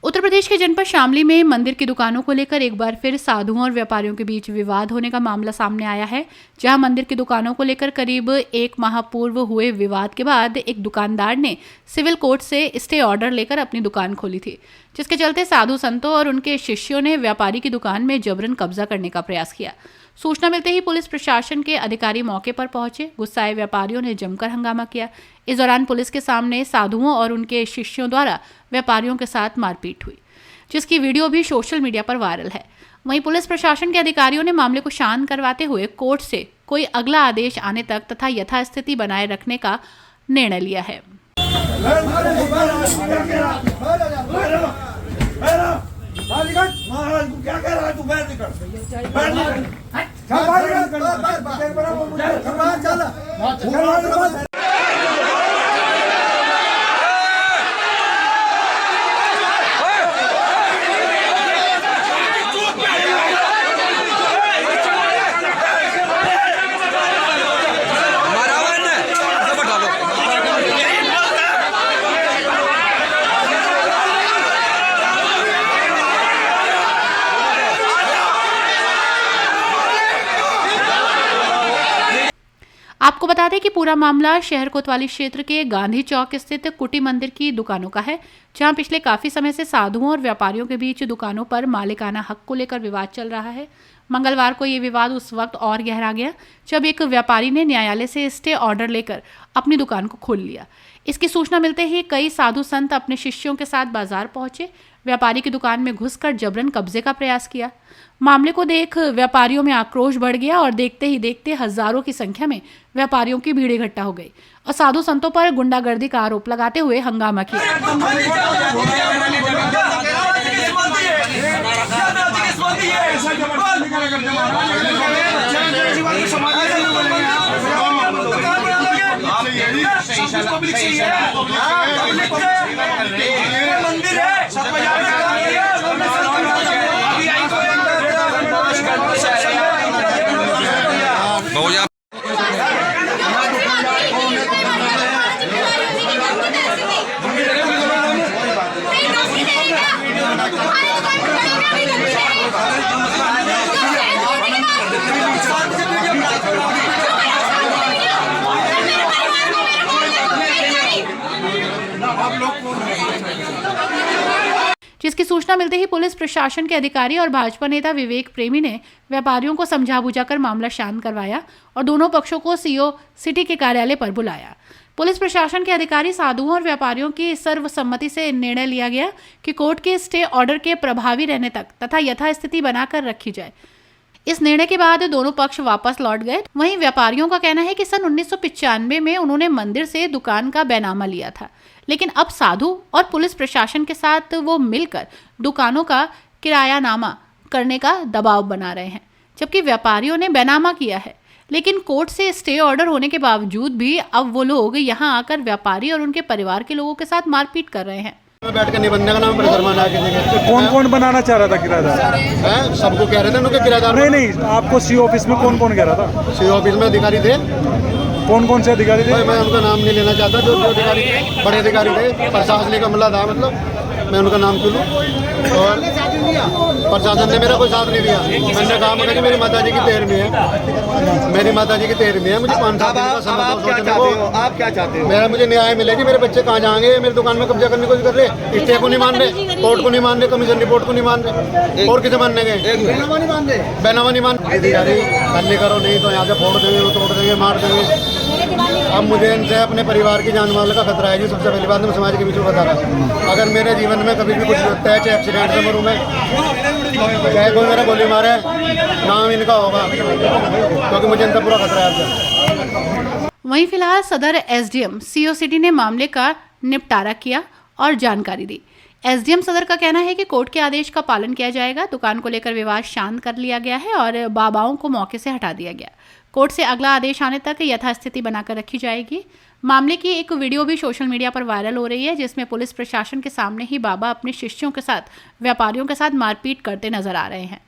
उत्तर प्रदेश के जनपद शामली में मंदिर की दुकानों को लेकर एक बार फिर साधुओं और व्यापारियों के बीच विवाद होने का मामला सामने आया है, जहां मंदिर की दुकानों को लेकर करीब 1 माह पूर्व हुए विवाद के बाद एक दुकानदार ने सिविल कोर्ट से स्टे ऑर्डर लेकर अपनी दुकान खोली थी, जिसके चलते साधु संतों और उनके शिष्यों ने व्यापारी की दुकान में जबरन कब्जा करने का प्रयास किया। सूचना मिलते ही पुलिस प्रशासन के अधिकारी मौके पर पहुंचे। गुस्साए व्यापारियों ने जमकर हंगामा किया। इस दौरान पुलिस के सामने साधुओं और उनके शिष्यों द्वारा व्यापारियों के साथ मारपीट हुई, जिसकी वीडियो भी सोशल मीडिया पर वायरल है। वहीं पुलिस प्रशासन के अधिकारियों ने मामले को शांत करवाते हुए कोर्ट से कोई अगला आदेश आने तक तथा यथास्थिति बनाए रखने का निर्णय लिया है। महाराज क्या कह रहा है तू? बैठ निकल। आपको बता दें कि पूरा मामला शहर कोतवाली क्षेत्र के गांधी चौक स्थित कुटी मंदिर की दुकानों का है, जहां पिछले काफी समय से साधुओं और व्यापारियों के बीच दुकानों पर मालिकाना हक को लेकर विवाद चल रहा है। मंगलवार को ये विवाद उस वक्त और गहरा गया जब एक व्यापारी ने न्यायालय से स्टे ऑर्डर लेकर अपनी दुकान को खोल लिया। इसकी सूचना मिलते ही कई साधु संत अपने शिष्यों के साथ बाजार पहुंचे, व्यापारी की दुकान में घुसकर जबरन कब्जे का प्रयास किया। मामले को देख व्यापारियों में आक्रोश बढ़ गया और देखते ही देखते हजारों की संख्या में व्यापारियों की भीड़ इकट्ठा हो गई और साधु संतों पर गुंडागर्दी का आरोप लगाते हुए हंगामा किया। जिसकी सूचना मिलते ही पुलिस प्रशासन के अधिकारी और भाजपा नेता विवेक प्रेमी ने व्यापारियों को समझा बुझाकर मामला शांत करवाया और दोनों पक्षों को सीओ सिटी के कार्यालय पर बुलाया। पुलिस प्रशासन के अधिकारी साधुओं और व्यापारियों की सर्वसम्मति से निर्णय लिया गया कि कोर्ट के स्टे ऑर्डर के प्रभावी रहने तक तथा यथास्थिति बनाकर रखी जाए। इस निर्णय के बाद दोनों पक्ष वापस लौट गए। वहीं व्यापारियों का कहना है कि सन 1995 में उन्होंने मंदिर से दुकान का बैनामा लिया था, लेकिन अब साधु और पुलिस प्रशासन के साथ वो मिलकर दुकानों का किरायानामा करने का दबाव बना रहे हैं, जबकि व्यापारियों ने बैनामा किया है। लेकिन कोर्ट से स्टे ऑर्डर होने के बावजूद भी अब वो लोग यहाँ आकर व्यापारी और उनके परिवार के लोगों के साथ मारपीट कर रहे हैं। बैठ कर नहीं बनने का नाम परिधर्माना है। कौन कौन बनाना चाह रहा था किराएदार? सबको कह रहे थे उनके किराएदार। नहीं, आपको सी ऑफिस में कौन कौन कह रहा था? सी ऑफिस में अधिकारी थे। कौन कौन से अधिकारी थे? मैं उनका नाम नहीं लेना चाहता। जो अधिकारी बड़े अधिकारी थे, प्रशासनिक अमला था, मतलब मैं उनका नाम क्यों लूँ? और प्रशासन ने मेरा कोई साथ नहीं दिया। मैंने कहा मगर जी मेरी माता जी की 13वीं है, मेरी माता जी की 13वीं है, मुझे 5 साल आप क्या चाहते हो? मेरा मुझे न्याय मिले जी। मेरे बच्चे कहाँ जाएंगे? मेरी दुकान में कब्जा करने की कोशिश कर रहे, स्टे को नहीं मान रहे, कोर्ट को नहीं मान रहे, कमीशन रिपोर्ट को नहीं मान रहे, और किसे मानने गए? बैनामा नहीं मान रहे। अधिकारी करने करो, नहीं तो यहाँ से फोड़ देंगे, तोड़ देंगे, मार देंगे। अब मुझे इनसे अपने परिवार की जान माल का खतरा है जी। सबसे पहली बात मैं समाज के बीच में बता रहा हूँ, अगर मेरे जीवन में कभी भी कुछ होता है, चाहे एक्सीडेंट से मरूँ मैं, चाहे कोई मेरा गोली मारे, नाम इनका होगा, क्योंकि मुझे इनका पूरा खतरा है। वहीं फिलहाल सदर एसडीएम सीओ सिटी ने मामले का निपटारा किया और जानकारी दी। एसडीएम सदर का कहना है कि कोर्ट के आदेश का पालन किया जाएगा। दुकान को लेकर विवाद शांत कर लिया गया है और बाबाओं को मौके से हटा दिया गया। कोर्ट से अगला आदेश आने तक यथास्थिति बनाकर रखी जाएगी। मामले की एक वीडियो भी सोशल मीडिया पर वायरल हो रही है, जिसमें पुलिस प्रशासन के सामने ही बाबा अपने शिष्यों के साथ व्यापारियों के साथ मारपीट करते नजर आ रहे हैं।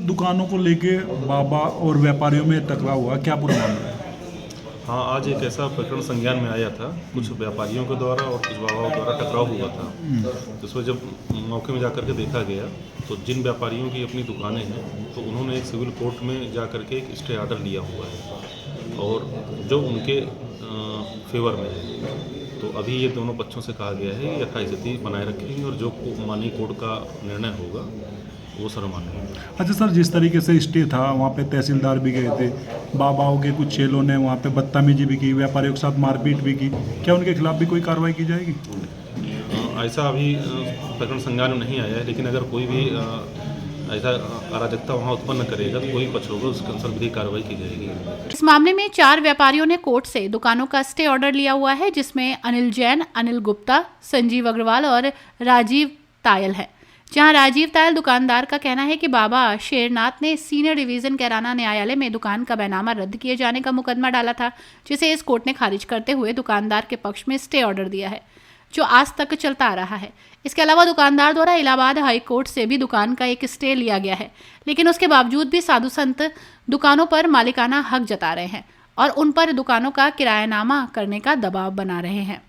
दुकानों को लेके बाबा और व्यापारियों में टकराव हुआ, क्या पूरा मामला है? हाँ, आज एक ऐसा प्रकरण संज्ञान में आया था, कुछ व्यापारियों के द्वारा और कुछ बाबाओं द्वारा टकराव हुआ था। जिसमें जब मौके में जाकर के देखा गया तो जिन व्यापारियों की अपनी दुकानें हैं तो उन्होंने एक सिविल कोर्ट में जाकर के एक स्टे ऑर्डर लिया हुआ है और जो उनके फेवर में है। तो अभी ये दोनों पक्षों से कहा गया है कि यथास्थिति बनाए रखेंगे और जो माननीय कोर्ट का निर्णय होगा वो सर्वमान्य होगा। अच्छा सर, जिस तरीके से स्टे था वहाँ पे तहसीलदार भी गए थे, बाबाओं के कुछ चेलों ने वहाँ पे बदतमीजी भी की, व्यापारियों के साथ मारपीट भी की, क्या उनके खिलाफ भी कोई कार्रवाई की जाएगी? ऐसा अभी प्रकरण संज्ञान में नहीं आया है, लेकिन अगर कोई भी ऐसा अराजकता वहाँ उत्पन्न करेगा तो कोई पक्ष होगा, उसके अनुसार विधिक कार्रवाई की जाएगी। इस मामले में 4 व्यापारियों ने कोर्ट से दुकानों का स्टे ऑर्डर लिया हुआ है, जिसमें अनिल जैन, अनिल गुप्ता, संजीव अग्रवाल और राजीव तायल है। जहां राजीव तायल दुकानदार का कहना है कि बाबा शेरनाथ ने सीनियर डिवीजन कैराना न्यायालय में दुकान का बैनामा रद्द किए जाने का मुकदमा डाला था, जिसे इस कोर्ट ने खारिज करते हुए दुकानदार के पक्ष में स्टे ऑर्डर दिया है, जो आज तक चलता आ रहा है। इसके अलावा दुकानदार द्वारा इलाहाबाद हाई कोर्ट से भी दुकान का एक स्टे लिया गया है, लेकिन उसके बावजूद भी साधु संत दुकानों पर मालिकाना हक जता रहे हैं और उन पर दुकानों का किरायानामा करने का दबाव बना रहे हैं।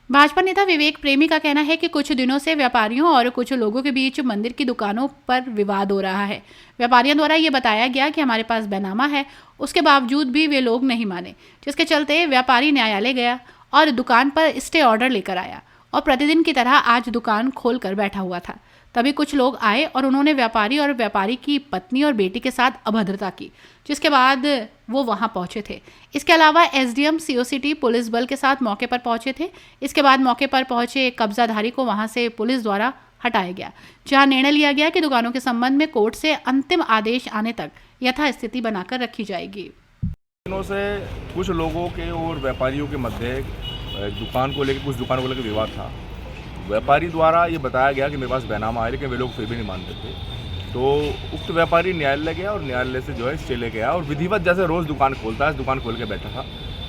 भाजपा नेता विवेक प्रेमी का कहना है कि कुछ दिनों से व्यापारियों और कुछ लोगों के बीच मंदिर की दुकानों पर विवाद हो रहा है। व्यापारियों द्वारा ये बताया गया कि हमारे पास बैनामा है, उसके बावजूद भी वे लोग नहीं माने, जिसके चलते व्यापारी न्यायालय गया और दुकान पर स्टे ऑर्डर लेकर आया और प्रतिदिन की तरह आज दुकान खोल कर बैठा हुआ था। तभी कुछ लोग आए और उन्होंने व्यापारी और व्यापारी की पत्नी और बेटी के साथ अभद्रता की, जिसके बाद वो वहां पहुंचे थे। इसके अलावा एसडीएम सीओसिटी पुलिस बल के साथ मौके पर पहुंचे थे। इसके बाद मौके पर पहुंचे कब्जाधारी को वहां से पुलिस द्वारा हटाया गया, जहां निर्णय लिया गया कि दुकानों के संबंध में कोर्ट से अंतिम आदेश आने तक यथास्थिति बनाकर रखी जाएगी। दिनों से कुछ लोगों के और व्यापारियों के मध्य दुकान को लेकर, कुछ दुकानों को लेकर विवाद था। व्यापारी द्वारा ये बताया गया कि मेरे पास बैनामा है, लेकिन वे लोग फिर भी नहीं मानते थे। तो उक्त व्यापारी न्यायालय गया और न्यायालय से जो है स्टे ले गया और विधिवत जैसे रोज़ दुकान खोलता है, दुकान खोल के बैठा था।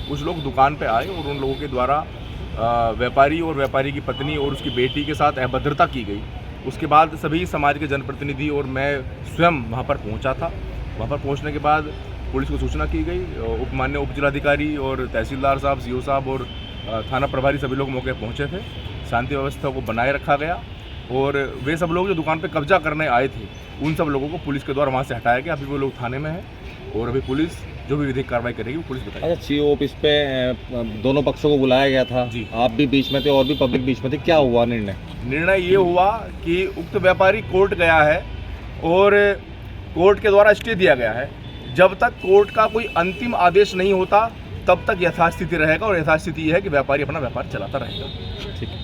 कुछ लोग दुकान पे आए और उन लोगों के द्वारा व्यापारी और व्यापारी की पत्नी और उसकी बेटी के साथ अभद्रता की गई। उसके बाद सभी समाज के जनप्रतिनिधि और मैं स्वयं वहाँ पर पहुँचा था। वहाँ पर पहुँचने के बाद पुलिस को सूचना की गई। माननीय उप जिलाधिकारी और तहसीलदार साहब, सीओ साहब और थाना प्रभारी सभी लोग मौके पहुँचे थे। शांति व्यवस्था को बनाए रखा गया और वे सब लोग जो दुकान पे कब्जा करने आए थे उन सब लोगों को पुलिस के द्वारा वहाँ से हटाया गया। अभी वो लोग थाने में हैं और अभी पुलिस जो भी विधिक कार्रवाई करेगी वो पुलिस बताएगी। अच्छा, सीओ ऑफिस पे दोनों पक्षों को बुलाया गया था जी। आप भी बीच में थे और भी पब्लिक बीच में थे, क्या हुआ निर्णय? निर्णय ये हुआ कि उक्त व्यापारी कोर्ट गया है और कोर्ट के द्वारा स्टे दिया गया है। जब तक कोर्ट का कोई अंतिम आदेश नहीं होता तब तक यथास्थिति रहेगा और यथास्थिति ये है कि व्यापारी अपना व्यापार चलाता रहेगा। ठीक है।